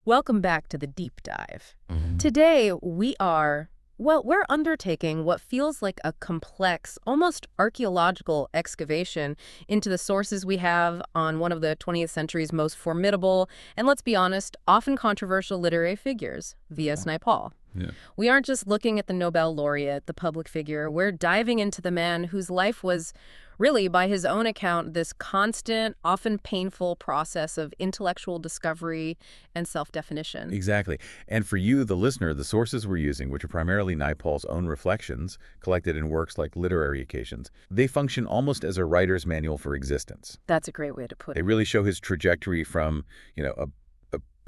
Welcome back to the deep dive. Mhm. Today, we're undertaking what feels like a complex, almost archaeological excavation into the sources we have on one of the 20th century's most formidable, and let's be honest, often controversial literary figures, V.S. Yeah. Naipaul. Yeah. We aren't just looking at the Nobel laureate, the public figure. We're diving into the man whose life was really, by his own account, this constant, often painful process of intellectual discovery and self-definition. Exactly. And for you, the listener, the sources we're using, which are primarily Naipaul's own reflections, collected in works like Literary Occasions, they function almost as a writer's manual for existence. That's a great way to put They it. really show his trajectory from, a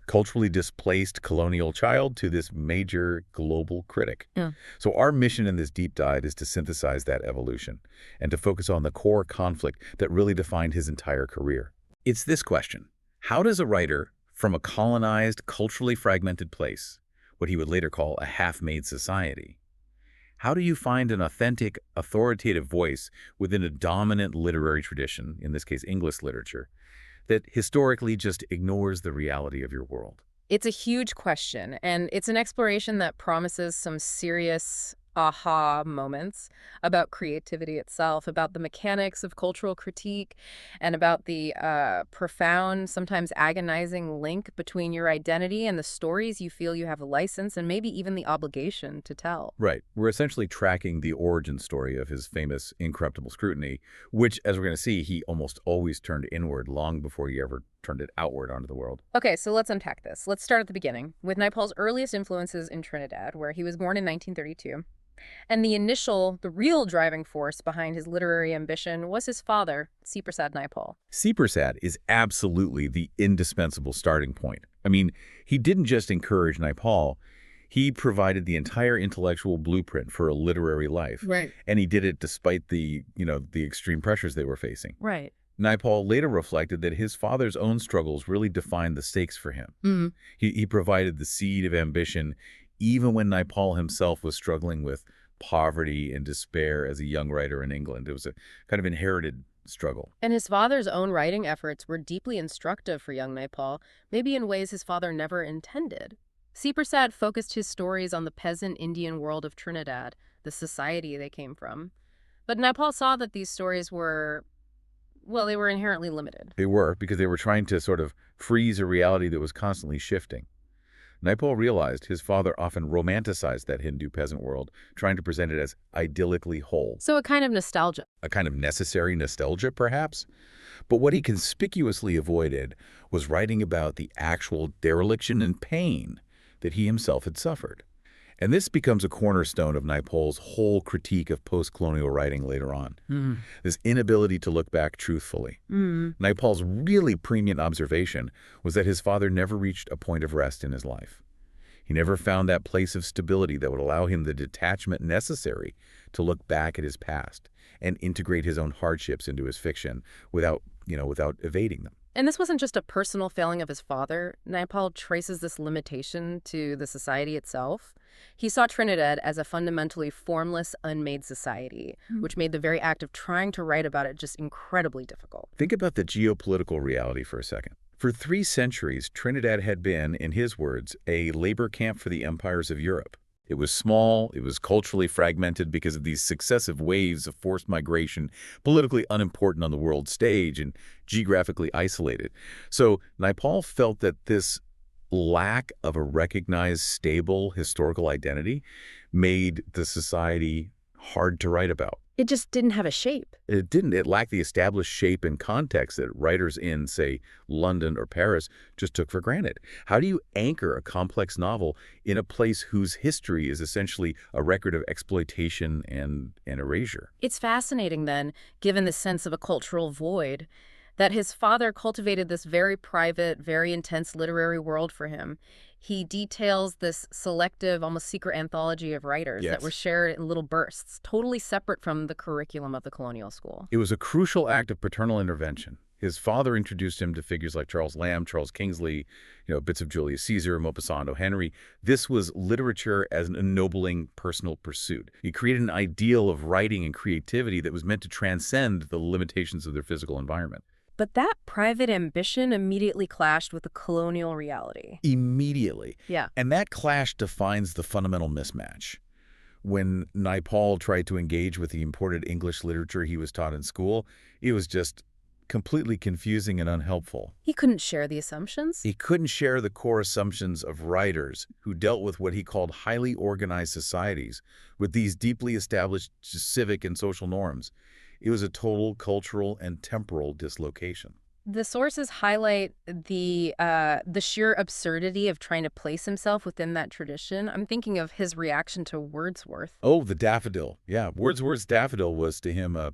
culturally displaced colonial child to this major global critic. Yeah. So our mission in this deep dive is to synthesize that evolution and to focus on the core conflict that really defined his entire career. It's this question: how does a writer from a colonized, culturally fragmented place, what he would later call a half-made society, how do you find an authentic, authoritative voice within a dominant literary tradition, in this case English literature, that historically just ignores the reality of your world? It's a huge question, and it's an exploration that promises some serious aha moments about creativity itself, about the mechanics of cultural critique, and about the profound, sometimes agonizing link between your identity and the stories you feel you have a license and maybe even the obligation to tell. Right. We're essentially tracking the origin story of his famous incorruptible scrutiny, which, as we're going to see, he almost always turned inward long before he ever turned it outward onto the world. Okay, so let's unpack this. Let's start at the beginning, with Naipaul's earliest influences in Trinidad, where he was born in 1932. And the real driving force behind his literary ambition was his father, C. Naipaul. Prasad is absolutely the indispensable starting point. I mean, he didn't just encourage Naipaul, he provided the entire intellectual blueprint for a literary life. Right. And he did it despite the extreme pressures they were facing. Right. Naipaul later reflected that his father's own struggles really defined the stakes for him. Mm. He provided the seed of ambition even when Naipaul himself was struggling with poverty and despair as a young writer in England. It was a kind of inherited struggle. And his father's own writing efforts were deeply instructive for young Naipaul, maybe in ways his father never intended. C. Prasad focused his stories on the peasant Indian world of Trinidad, the society they came from. But Naipaul saw that these stories they were inherently limited. They were, because they were trying to sort of freeze a reality that was constantly shifting. Naipaul realized his father often romanticized that Hindu peasant world, trying to present it as idyllically whole. So a kind of nostalgia. A kind of necessary nostalgia, perhaps? But what he conspicuously avoided was writing about the actual dereliction and pain that he himself had suffered. And this becomes a cornerstone of Naipaul's whole critique of post-colonial writing later on. This inability to look back truthfully. Naipaul's really pregnant observation was that his father never reached a point of rest in his life. He never found that place of stability that would allow him the detachment necessary to look back at his past and integrate his own hardships into his fiction without evading them. And this wasn't just a personal failing of his father. Naipaul traces this limitation to the society itself. He saw Trinidad as a fundamentally formless, unmade society, which made the very act of trying to write about it just incredibly difficult. Think about the geopolitical reality for a second. For 3 centuries, Trinidad had been, in his words, a labor camp for the empires of Europe. It was small, it was culturally fragmented because of these successive waves of forced migration, politically unimportant on the world stage and geographically isolated. So Naipaul felt that this lack of a recognized, stable historical identity made the society hard to write about. It just didn't have a shape. It didn't. It lacked the established shape and context that writers in, say, London or Paris just took for granted. How do you anchor a complex novel in a place whose history is essentially a record of exploitation and erasure? It's fascinating, then, given the sense of a cultural void, that his father cultivated this very private, very intense literary world for him. He details this selective, almost secret anthology of writers that were shared in little bursts, totally separate from the curriculum of the colonial school. It was a crucial act of paternal intervention. His father introduced him to figures like Charles Lamb, Charles Kingsley, bits of Julius Caesar, Maupassant, O. Henry. This was literature as an ennobling personal pursuit. He created an ideal of writing and creativity that was meant to transcend the limitations of their physical environment. But that private ambition immediately clashed with the colonial reality. Immediately. Yeah. And that clash defines the fundamental mismatch. When Naipaul tried to engage with the imported English literature he was taught in school, it was just completely confusing and unhelpful. He couldn't share the assumptions? He couldn't share the core assumptions of writers who dealt with what he called highly organized societies with these deeply established civic and social norms. It was a total cultural and temporal dislocation. The sources highlight the sheer absurdity of trying to place himself within that tradition. I'm thinking of his reaction to Wordsworth. Oh, the daffodil. Yeah, Wordsworth's daffodil was to him a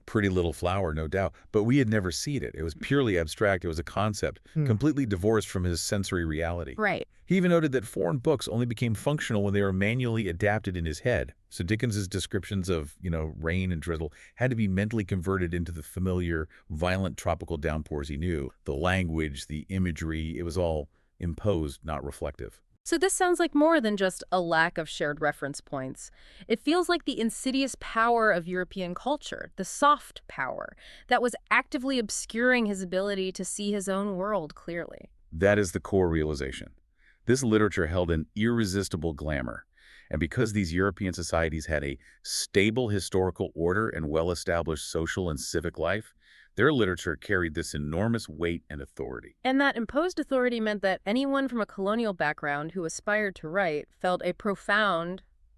pretty little flower, no doubt, but we had never seen it. It was purely abstract. It was a concept, completely divorced from his sensory reality. Right. He even noted that foreign books only became functional when they were manually adapted in his head. So Dickens's descriptions of, rain and drizzle had to be mentally converted into the familiar, violent tropical downpours he knew. The language, the imagery, it was all imposed, not reflective. So this sounds like more than just a lack of shared reference points. It feels like the insidious power of European culture, the soft power, that was actively obscuring his ability to see his own world clearly. That is the core realization. This literature held an irresistible glamour, and because these European societies had a stable historical order and well-established social and civic life, their literature carried this enormous weight and authority. And that imposed authority meant that anyone from a colonial background who aspired to write felt a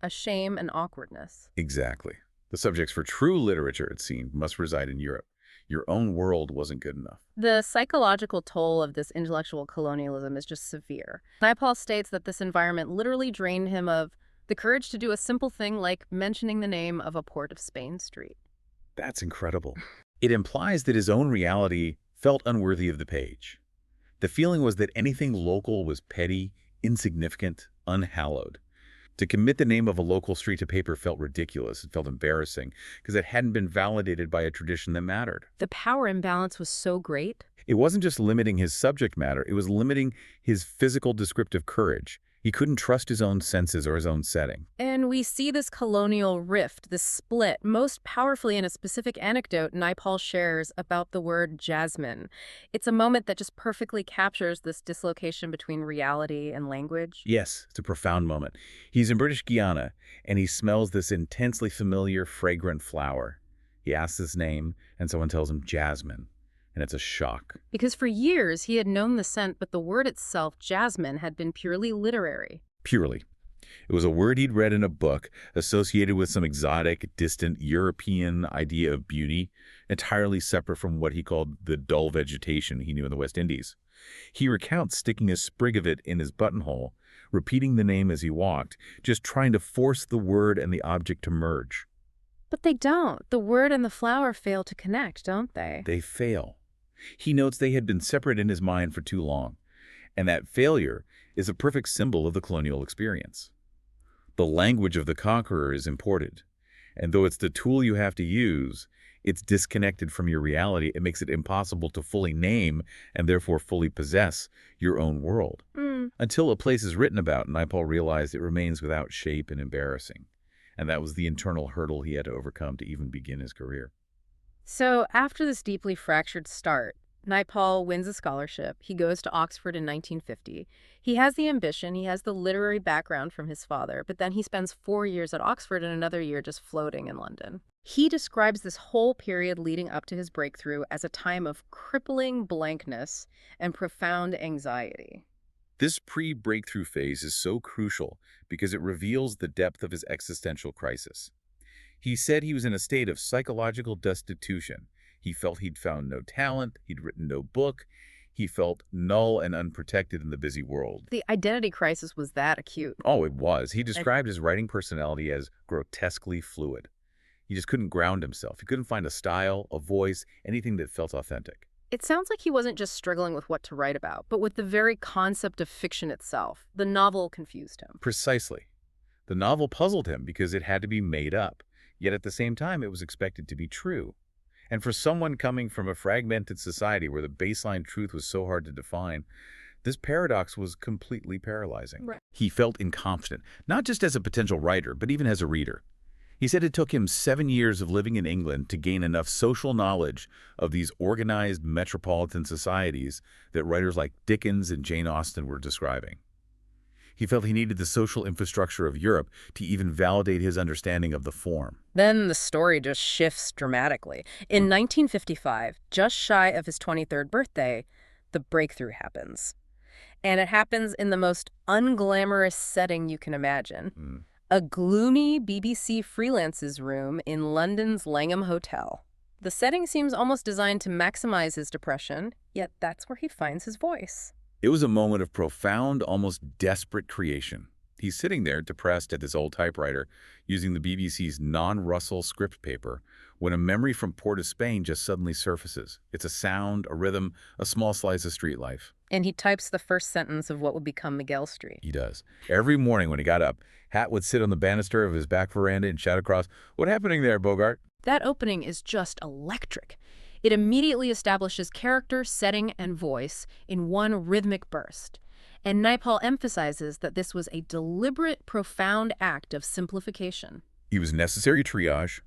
shame and awkwardness. Exactly. The subjects for true literature, it seemed, must reside in Europe. Your own world wasn't good enough. The psychological toll of this intellectual colonialism is just severe. Naipaul states that this environment literally drained him of the courage to do a simple thing like mentioning the name of a Port of Spain street. That's incredible. It implies that his own reality felt unworthy of the page. The feeling was that anything local was petty, insignificant, unhallowed. To commit the name of a local street to paper felt ridiculous. It felt embarrassing because it hadn't been validated by a tradition that mattered. The power imbalance was so great. It wasn't just limiting his subject matter, it was limiting his physical descriptive courage. He couldn't trust his own senses or his own setting. And we see this colonial rift, this split, most powerfully in a specific anecdote Naipaul shares about the word jasmine. It's a moment that just perfectly captures this dislocation between reality and language. Yes, it's a profound moment. He's in British Guiana, and he smells this intensely familiar, fragrant flower. He asks his name, and someone tells him jasmine. And it's a shock. Because for years he had known the scent, but the word itself, jasmine, had been purely literary. Purely. It was a word he'd read in a book associated with some exotic, distant European idea of beauty, entirely separate from what he called the dull vegetation he knew in the West Indies. He recounts sticking a sprig of it in his buttonhole, repeating the name as he walked, just trying to force the word and the object to merge. But they don't. The word and the flower fail to connect, don't they? They fail. He notes they had been separate in his mind for too long, and that failure is a perfect symbol of the colonial experience. The language of the conqueror is imported, and though it's the tool you have to use, it's disconnected from your reality. It makes it impossible to fully name and therefore fully possess your own world. Until a place is written about, Naipaul realized it remains without shape and embarrassing, and that was the internal hurdle he had to overcome to even begin his career. So after this deeply fractured start, Naipaul wins a scholarship. He goes to Oxford in 1950. He has the ambition, he has the literary background from his father, but then he spends 4 years at Oxford and another year just floating in London. He describes this whole period leading up to his breakthrough as a time of crippling blankness and profound anxiety. This pre-breakthrough phase is so crucial because it reveals the depth of his existential crisis. He said he was in a state of psychological destitution. He felt he'd found no talent, he'd written no book, he felt null and unprotected in the busy world. The identity crisis was that acute. Oh, it was. He described his writing personality as grotesquely fluid. He just couldn't ground himself. He couldn't find a style, a voice, anything that felt authentic. It sounds like he wasn't just struggling with what to write about, but with the very concept of fiction itself. The novel confused him. Precisely. The novel puzzled him because it had to be made up. Yet at the same time, it was expected to be true. And for someone coming from a fragmented society where the baseline truth was so hard to define, this paradox was completely paralyzing. Right. He felt incompetent, not just as a potential writer, but even as a reader. He said it took him 7 years of living in England to gain enough social knowledge of these organized metropolitan societies that writers like Dickens and Jane Austen were describing. He felt he needed the social infrastructure of Europe to even validate his understanding of the form. Then the story just shifts dramatically. In 1955, just shy of his 23rd birthday, the breakthrough happens. And it happens in the most unglamorous setting you can imagine. Mm. A gloomy BBC freelance's room in London's Langham Hotel. The setting seems almost designed to maximize his depression, yet that's where he finds his voice. It was a moment of profound, almost desperate creation. He's sitting there, depressed at this old typewriter, using the BBC's non-Russell script paper, when a memory from Port of Spain just suddenly surfaces. It's a sound, a rhythm, a small slice of street life. And he types the first sentence of what would become Miguel Street. He does. Every morning when he got up, Hat would sit on the banister of his back veranda and shout across, "What happening there, Bogart?" That opening is just electric. It immediately establishes character, setting, and voice in one rhythmic burst. And Naipaul emphasizes that this was a deliberate, profound act of simplification. It was necessary triage.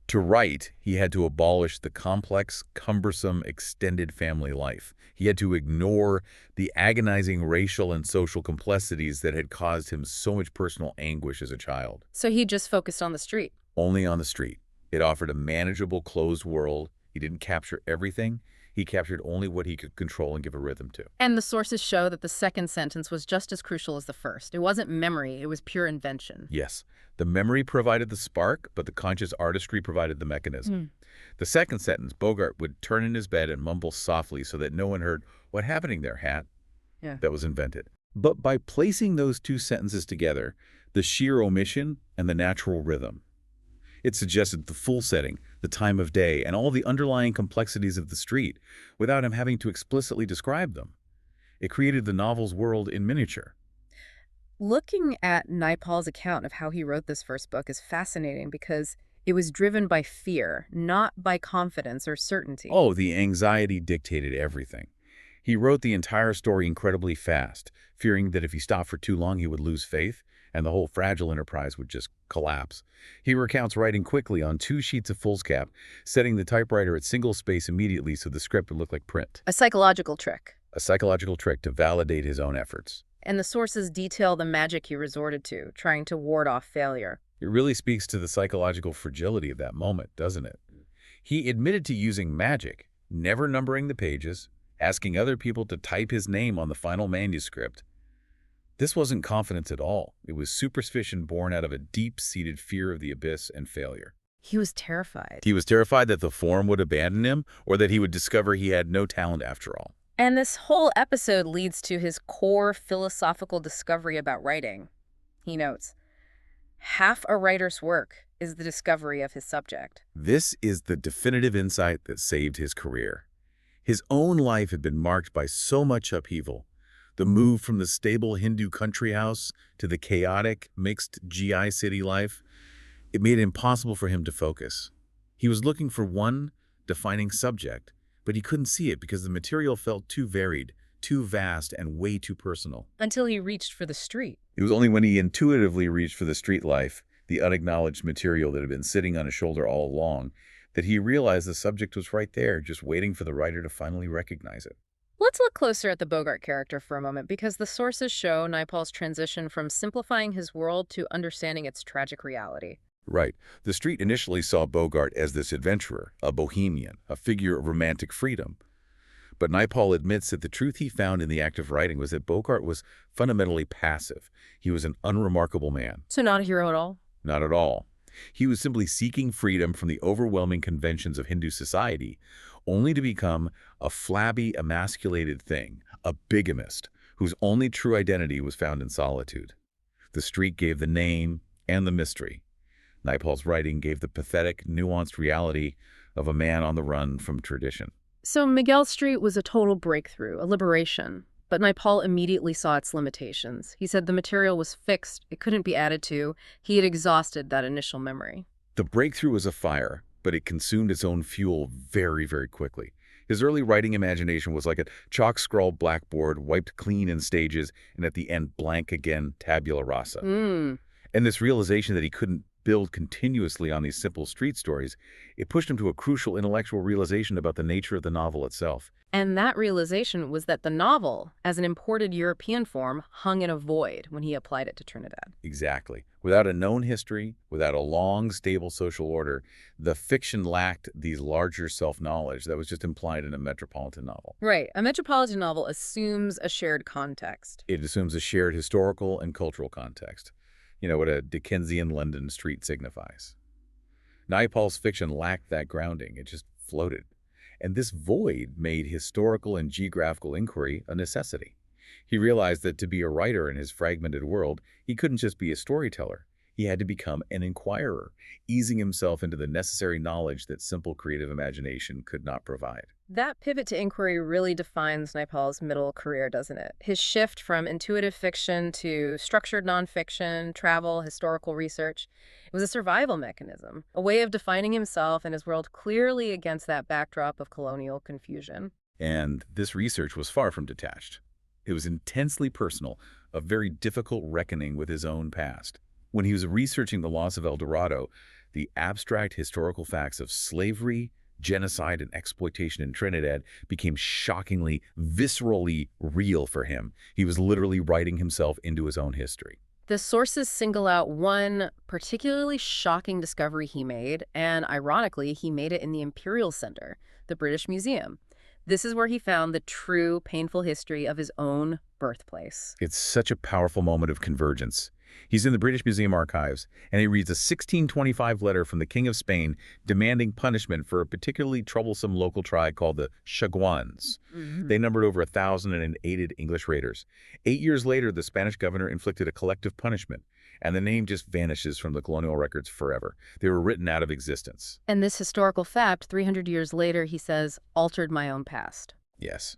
To write, he had to abolish the complex, cumbersome, extended family life. He had to ignore the agonizing racial and social complexities that had caused him so much personal anguish as a child. So he just focused on the street. Only on the street. It offered a manageable, closed world. He didn't capture everything. He captured only what he could control and give a rhythm to. And the sources show that the second sentence was just as crucial as the first. It wasn't memory, it was pure invention. Yes, the memory provided the spark, but the conscious artistry provided the mechanism. The second sentence, Bogart would turn in his bed and mumble softly so that no one heard, "What happening there, Hat?" Yeah. That was invented. But by placing those two sentences together, the sheer omission and the natural rhythm, it suggested the full setting, the time of day, and all the underlying complexities of the street without him having to explicitly describe them. It created the novel's world in miniature. Looking at Naipaul's account of how he wrote this first book is fascinating because it was driven by fear, not by confidence or certainty. Oh, the anxiety dictated everything. He wrote the entire story incredibly fast, fearing that if he stopped for too long he would lose faith, and the whole fragile enterprise would just collapse. He recounts writing quickly on 2 sheets of foolscap, setting the typewriter at single space immediately so the script would look like print. A psychological trick. A psychological trick to validate his own efforts. And the sources detail the magic he resorted to, trying to ward off failure. It really speaks to the psychological fragility of that moment, doesn't it? He admitted to using magic, never numbering the pages, asking other people to type his name on the final manuscript. This wasn't confidence at all. It was superstition born out of a deep-seated fear of the abyss and failure. He was terrified. He was terrified that the form would abandon him or that he would discover he had no talent after all. And this whole episode leads to his core philosophical discovery about writing. He notes, half a writer's work is the discovery of his subject. This is the definitive insight that saved his career. His own life had been marked by so much upheaval. The move from the stable Hindu country house to the chaotic, mixed GI city life, it made it impossible for him to focus. He was looking for one defining subject, but he couldn't see it because the material felt too varied, too vast, and way too personal. Until he reached for the street. It was only when he intuitively reached for the street life, the unacknowledged material that had been sitting on his shoulder all along, that he realized the subject was right there, just waiting for the writer to finally recognize it. Let's look closer at the Bogart character for a moment, because the sources show Naipaul's transition from simplifying his world to understanding its tragic reality. Right. The street initially saw Bogart as this adventurer, a bohemian, a figure of romantic freedom. But Naipaul admits that the truth he found in the act of writing was that Bogart was fundamentally passive. He was an unremarkable man. So not a hero at all? Not at all. He was simply seeking freedom from the overwhelming conventions of Hindu society, only to become a flabby, emasculated thing, a bigamist, whose only true identity was found in solitude. The street gave the name and the mystery. Naipaul's writing gave the pathetic, nuanced reality of a man on the run from tradition. So Miguel Street was a total breakthrough, a liberation. But Naipaul immediately saw its limitations. He said the material was fixed, it couldn't be added to, he had exhausted that initial memory. The breakthrough was a fire, but it consumed its own fuel very, very quickly. His early writing imagination was like a chalk-scrawled blackboard, wiped clean in stages, and at the end blank again, tabula rasa. And this realization that he couldn't build continuously on these simple street stories, it pushed him to a crucial intellectual realization about the nature of the novel itself. And that realization was that the novel, as an imported European form, hung in a void when he applied it to Trinidad. Exactly. Without a known history, without a long, stable social order, the fiction lacked these larger self-knowledge that was just implied in a metropolitan novel. Right. A metropolitan novel assumes a shared context. It assumes a shared historical and cultural context. What a Dickensian London street signifies. Naipaul's fiction lacked that grounding. It just floated. And this void made historical and geographical inquiry a necessity. He realized that to be a writer in his fragmented world, he couldn't just be a storyteller. He had to become an inquirer, easing himself into the necessary knowledge that simple creative imagination could not provide. That pivot to inquiry really defines Naipaul's middle career, doesn't it? His shift from intuitive fiction to structured nonfiction, travel, historical research. It was a survival mechanism, a way of defining himself and his world clearly against that backdrop of colonial confusion. And this research was far from detached. It was intensely personal, a very difficult reckoning with his own past. When he was researching the loss of El Dorado, the abstract historical facts of slavery, genocide, and exploitation in Trinidad became shockingly, viscerally real for him. He was literally writing himself into his own history. The sources single out one particularly shocking discovery he made, and ironically, he made it in the Imperial Center, the British Museum. This is where he found the true painful history of his own birthplace. It's such a powerful moment of convergence. He's in the British Museum archives, and he reads a 1625 letter from the King of Spain demanding punishment for a particularly troublesome local tribe called the Chaguans. They numbered over 1,000 and aided English raiders. 8 years later, the Spanish governor inflicted a collective punishment, and the name just vanishes from the colonial records forever. They were written out of existence. And this historical fact, 300 years later, he says, altered my own past. Yes.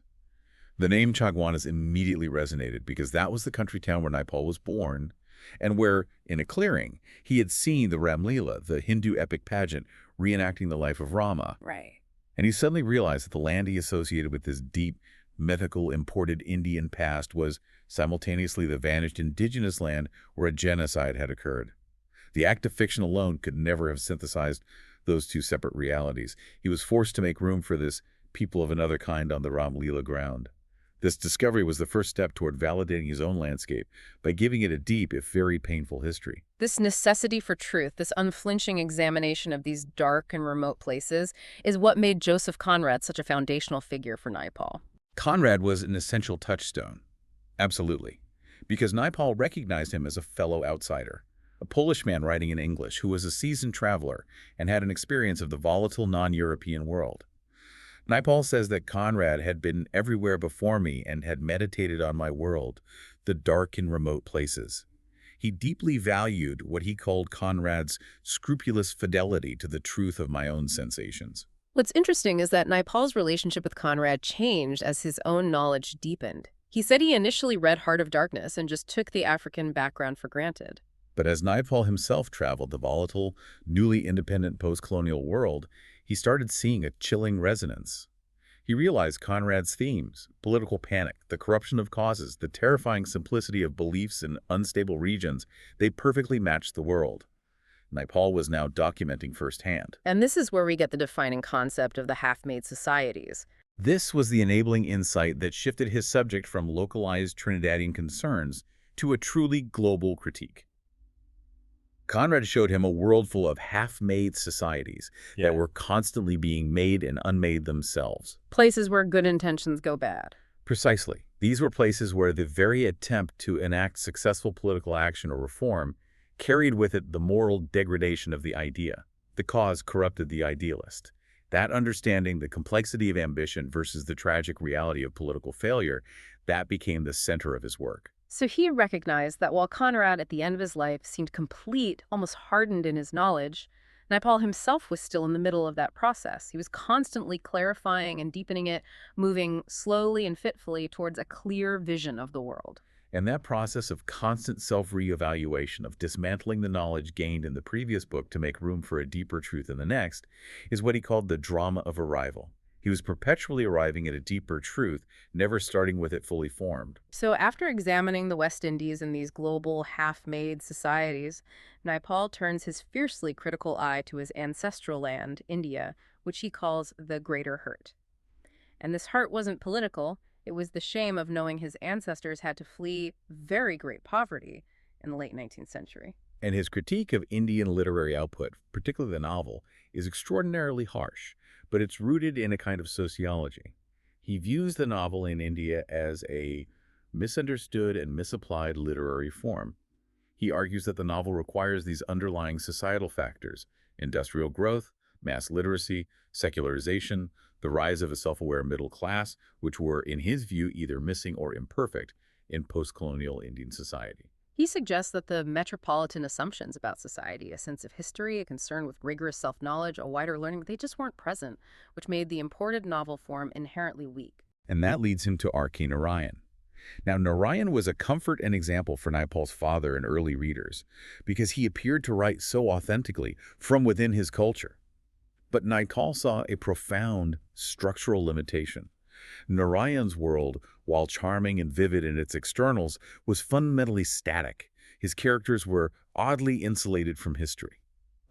The name Chaguanas immediately resonated because that was the country town where Naipaul was born, and where, in a clearing, he had seen the Ramlila, the Hindu epic pageant, reenacting the life of Rama. Right. And he suddenly realized that the land he associated with this deep, mythical, imported Indian past was simultaneously the vanished indigenous land where a genocide had occurred. The act of fiction alone could never have synthesized those two separate realities. He was forced to make room for this people of another kind on the Ramlila ground. This discovery was the first step toward validating his own landscape by giving it a deep, if very painful, history. This necessity for truth, this unflinching examination of these dark and remote places, is what made Joseph Conrad such a foundational figure for Naipaul. Conrad was an essential touchstone. Absolutely. Because Naipaul recognized him as a fellow outsider, a Polish man writing in English who was a seasoned traveler and had an experience of the volatile non-European world. Naipaul says that Conrad had been everywhere before me and had meditated on my world, the dark and remote places. He deeply valued what he called Conrad's scrupulous fidelity to the truth of my own sensations. What's interesting is that Naipaul's relationship with Conrad changed as his own knowledge deepened. He said he initially read Heart of Darkness and just took the African background for granted. But as Naipaul himself traveled the volatile, newly independent post-colonial world, he started seeing a chilling resonance. He realized Conrad's themes, political panic, the corruption of causes, the terrifying simplicity of beliefs in unstable regions, they perfectly matched the world. Naipaul was now documenting firsthand. And this is where we get the defining concept of the half-made societies. This was the enabling insight that shifted his subject from localized Trinidadian concerns to a truly global critique. Conrad showed him a world full of half-made societies that were constantly being made and unmade themselves. Places where good intentions go bad. Precisely. These were places where the very attempt to enact successful political action or reform carried with it the moral degradation of the idea. The cause corrupted the idealist. That understanding the complexity of ambition versus the tragic reality of political failure, that became the center of his work. So he recognized that while Conrad at the end of his life seemed complete, almost hardened in his knowledge, Naipaul himself was still in the middle of that process. He was constantly clarifying and deepening it, moving slowly and fitfully towards a clear vision of the world. And that process of constant self-reevaluation, of dismantling the knowledge gained in the previous book to make room for a deeper truth in the next, is what he called the drama of arrival. He was perpetually arriving at a deeper truth, never starting with it fully formed. So, after examining the West Indies and these global half-made societies, Naipaul turns his fiercely critical eye to his ancestral land, India, which he calls the Greater Hurt. And this hurt wasn't political, it was the shame of knowing his ancestors had to flee very great poverty in the late 19th century. And his critique of Indian literary output, particularly the novel, is extraordinarily harsh, but it's rooted in a kind of sociology. He views the novel in India as a misunderstood and misapplied literary form. He argues that the novel requires these underlying societal factors: industrial growth, mass literacy, secularization, the rise of a self-aware middle class, which were, in his view, either missing or imperfect in post-colonial Indian society. He suggests that the metropolitan assumptions about society, a sense of history, a concern with rigorous self-knowledge, a wider learning, they just weren't present, which made the imported novel form inherently weak. And that leads him to R.K. Narayan. Now, Narayan was a comfort and example for Naipaul's father and early readers because he appeared to write so authentically from within his culture. But Naipaul saw a profound structural limitation. Narayan's world, while charming and vivid in its externals, was fundamentally static. His characters were oddly insulated from history.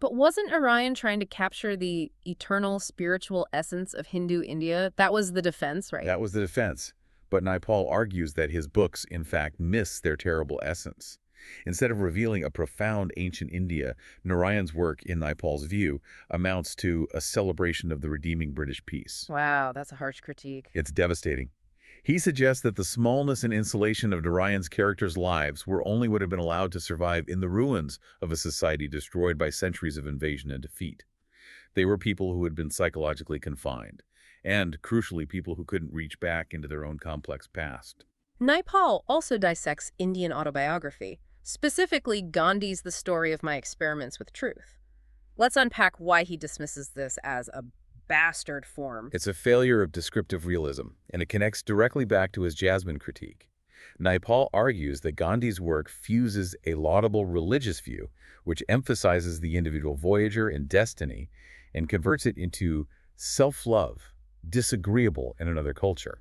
But wasn't Orion trying to capture the eternal spiritual essence of Hindu India? That was the defense, right? That was the defense. But Naipaul argues that his books, in fact, miss their terrible essence. Instead of revealing a profound ancient India, Narayan's work, in Naipaul's view, amounts to a celebration of the redeeming British peace. Wow, that's a harsh critique. It's devastating. He suggests that the smallness and insulation of Narayan's characters' lives were only what had been allowed to survive in the ruins of a society destroyed by centuries of invasion and defeat. They were people who had been psychologically confined, and, crucially, people who couldn't reach back into their own complex past. Naipaul also dissects Indian autobiography, specifically Gandhi's The Story of My Experiments with Truth. Let's unpack why he dismisses this as a bastard form. It's a failure of descriptive realism, and it connects directly back to his Jasmine critique. Naipaul argues that Gandhi's work fuses a laudable religious view, which emphasizes the individual voyager and destiny, and converts it into self-love, disagreeable in another culture.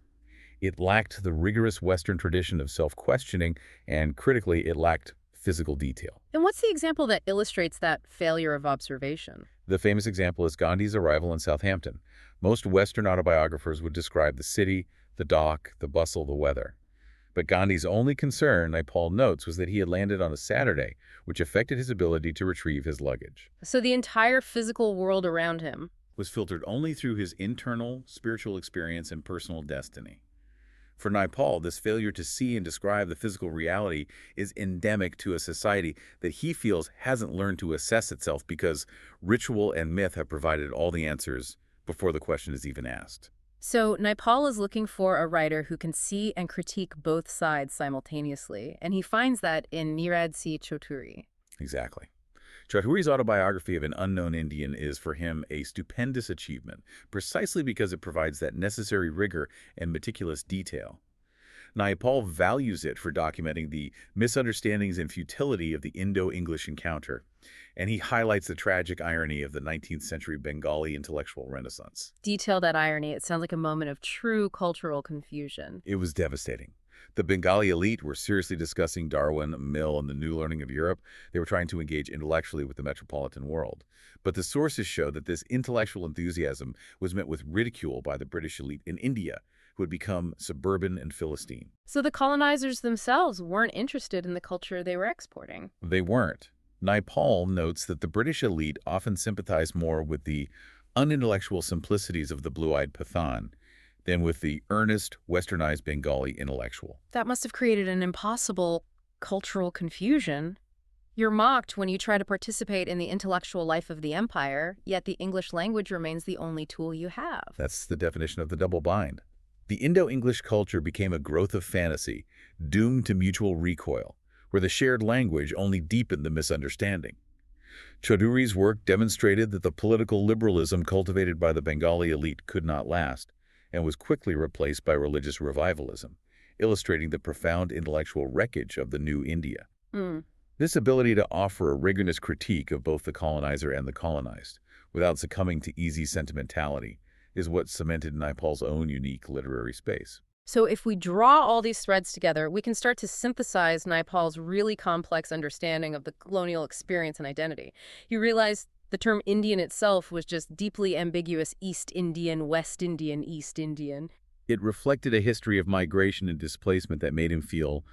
It lacked the rigorous Western tradition of self-questioning, and critically, it lacked physical detail. And what's the example that illustrates that failure of observation? The famous example is Gandhi's arrival in Southampton. Most Western autobiographers would describe the city, the dock, the bustle, the weather. But Gandhi's only concern, Naipaul notes, was that he had landed on a Saturday, which affected his ability to retrieve his luggage. So the entire physical world around him Was filtered only through his internal, spiritual experience and personal destiny. For Naipaul, this failure to see and describe the physical reality is endemic to a society that he feels hasn't learned to assess itself because ritual and myth have provided all the answers before the question is even asked. So Naipaul is looking for a writer who can see and critique both sides simultaneously, and he finds that in Nirad C. Chaudhuri. Exactly. Chaudhuri's autobiography of an unknown Indian is, for him, a stupendous achievement, precisely because it provides that necessary rigor and meticulous detail. Naipaul values it for documenting the misunderstandings and futility of the Indo-English encounter, and he highlights the tragic irony of the 19th century Bengali intellectual renaissance. Detail that irony. It sounds like a moment of true cultural confusion. It was devastating. The Bengali elite were seriously discussing Darwin, Mill, and the new learning of Europe. They were trying to engage intellectually with the metropolitan world. But the sources show that this intellectual enthusiasm was met with ridicule by the British elite in India, who had become suburban and Philistine. So the colonizers themselves weren't interested in the culture they were exporting. They weren't. Naipaul notes that the British elite often sympathized more with the unintellectual simplicities of the blue-eyed Pathan than with the earnest, westernized Bengali intellectual. That must have created an impossible cultural confusion. You're mocked when you try to participate in the intellectual life of the empire, yet the English language remains the only tool you have. That's the definition of the double bind. The Indo-English culture became a growth of fantasy, doomed to mutual recoil, where the shared language only deepened the misunderstanding. Chaudhuri's work demonstrated that the political liberalism cultivated by the Bengali elite could not last, and was quickly replaced by religious revivalism, illustrating the profound intellectual wreckage of the new India. This ability to offer a rigorous critique of both the colonizer and the colonized, without succumbing to easy sentimentality, is what cemented Naipaul's own unique literary space. So if we draw all these threads together, we can start to synthesize Naipaul's really complex understanding of the colonial experience and identity. He realized the term Indian itself was just deeply ambiguous East Indian, West Indian, East Indian. It reflected a history of migration and displacement that made him feel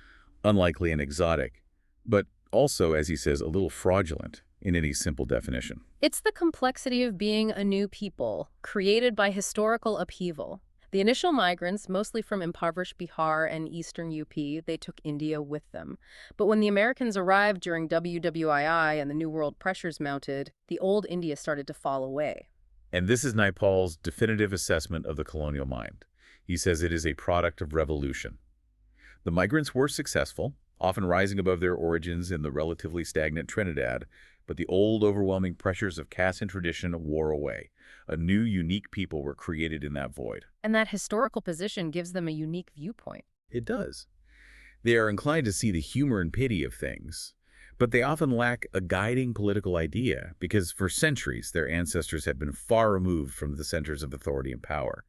unlikely and exotic, but also, as he says, a little fraudulent in any simple definition. It's the complexity of being a new people, created by historical upheaval. The initial migrants, mostly from impoverished Bihar and eastern UP, they took India with them. But when the Americans arrived during WWII and the New World pressures mounted, the old India started to fall away. And this is Naipaul's definitive assessment of the colonial mind. He says it is a product of revolution. The migrants were successful, often rising above their origins in the relatively stagnant Trinidad, but the old, overwhelming pressures of caste and tradition wore away. A new, unique people were created in that void. And that historical position gives them a unique viewpoint. It does. They are inclined to see the humor and pity of things, but they often lack a guiding political idea because for centuries their ancestors had been far removed from the centers of authority and power.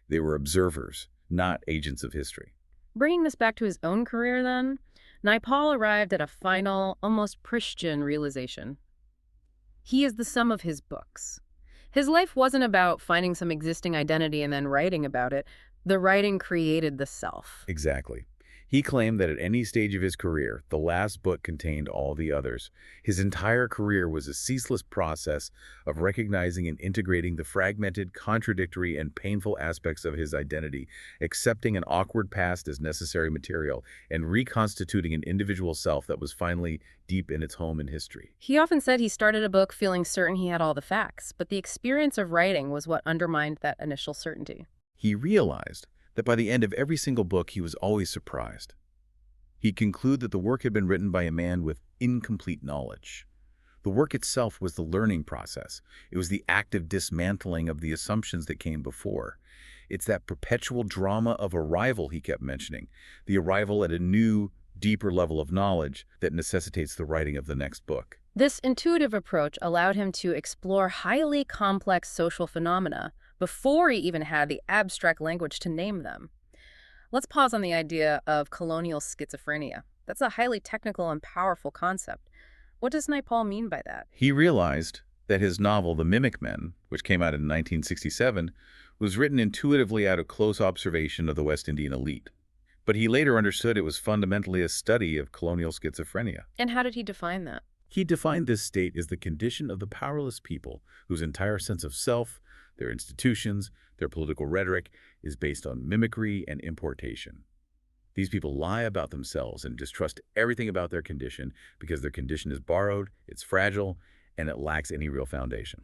They were observers, not agents of history. Bringing this back to his own career then, Naipaul arrived at a final, almost Christian realization. He is the sum of his books. His life wasn't about finding some existing identity and then writing about it. The writing created the self. Exactly. He claimed that at any stage of his career, the last book contained all the others. His entire career was a ceaseless process of recognizing and integrating the fragmented, contradictory, and painful aspects of his identity, accepting an awkward past as necessary material, and reconstituting an individual self that was finally deep in its home in history. He often said he started a book feeling certain he had all the facts, but the experience of writing was what undermined that initial certainty. He realized that by the end of every single book he was always surprised. He'd conclude that the work had been written by a man with incomplete knowledge. The work itself was the learning process. It was the active dismantling of the assumptions that came before. It's that perpetual drama of arrival he kept mentioning, the arrival at a new, deeper level of knowledge that necessitates the writing of the next book. This intuitive approach allowed him to explore highly complex social phenomena before he even had the abstract language to name them. Let's pause on the idea of colonial schizophrenia. That's a highly technical and powerful concept. What does Naipaul mean by that? He realized that his novel, The Mimic Men, which came out in 1967, was written intuitively out of close observation of the West Indian elite. But he later understood it was fundamentally a study of colonial schizophrenia. And how did he define that? He defined this state as the condition of the powerless people whose entire sense of self, their institutions, their political rhetoric is based on mimicry and importation. These people lie about themselves and distrust everything about their condition because their condition is borrowed, it's fragile, and it lacks any real foundation.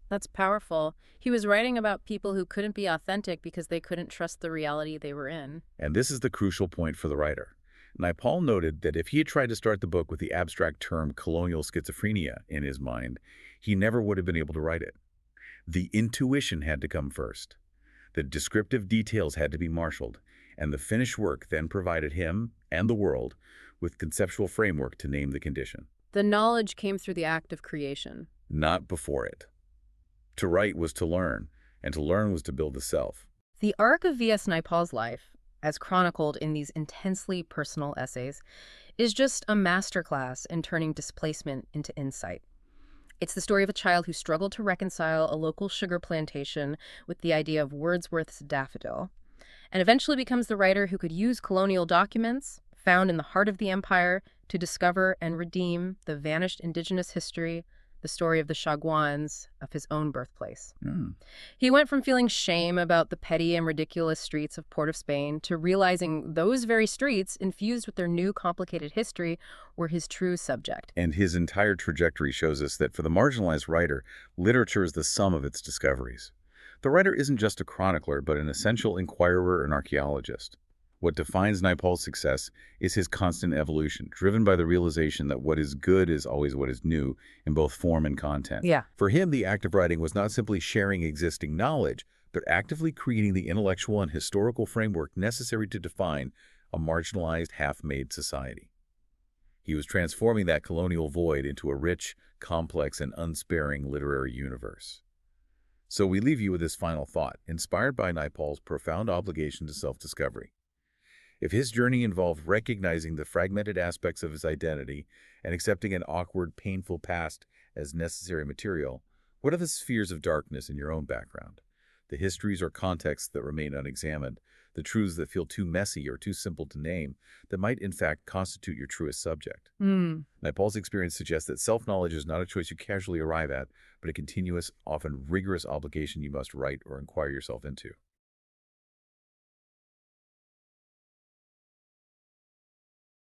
That's powerful. He was writing about people who couldn't be authentic because they couldn't trust the reality they were in. And this is the crucial point for the writer. Naipaul noted that if he had tried to start the book with the abstract term colonial schizophrenia in his mind, he never would have been able to write it. The intuition had to come first. The descriptive details had to be marshaled, and the finished work then provided him and the world with conceptual framework to name the condition. The knowledge came through the act of creation. Not before it. To write was to learn, and to learn was to build the self. The arc of V.S. Naipaul's life, as chronicled in these intensely personal essays, is just a masterclass in turning displacement into insight. It's the story of a child who struggled to reconcile a local sugar plantation with the idea of Wordsworth's daffodil, and eventually becomes the writer who could use colonial documents found in the heart of the empire to discover and redeem the vanished indigenous history, the story of the Chaguans of his own birthplace. He went from feeling shame about the petty and ridiculous streets of Port of Spain to realizing those very streets, infused with their new complicated history, were his true subject. And his entire trajectory shows us that for the marginalized writer, literature is the sum of its discoveries. The writer isn't just a chronicler, but an essential inquirer and archaeologist. What defines Naipaul's success is his constant evolution, driven by the realization that what is good is always what is new in both form and content. Yeah. For him, the act of writing was not simply sharing existing knowledge, but actively creating the intellectual and historical framework necessary to define a marginalized, half-made society. He was transforming that colonial void into a rich, complex, and unsparing literary universe. So we leave you with this final thought, inspired by Naipaul's profound obligation to self-discovery. If his journey involved recognizing the fragmented aspects of his identity and accepting an awkward, painful past as necessary material, what are the spheres of darkness in your own background? The histories or contexts that remain unexamined, the truths that feel too messy or too simple to name, that might in fact constitute your truest subject. Hmm. Naipaul's experience suggests that self-knowledge is not a choice you casually arrive at, but a continuous, often rigorous obligation you must write or inquire yourself into.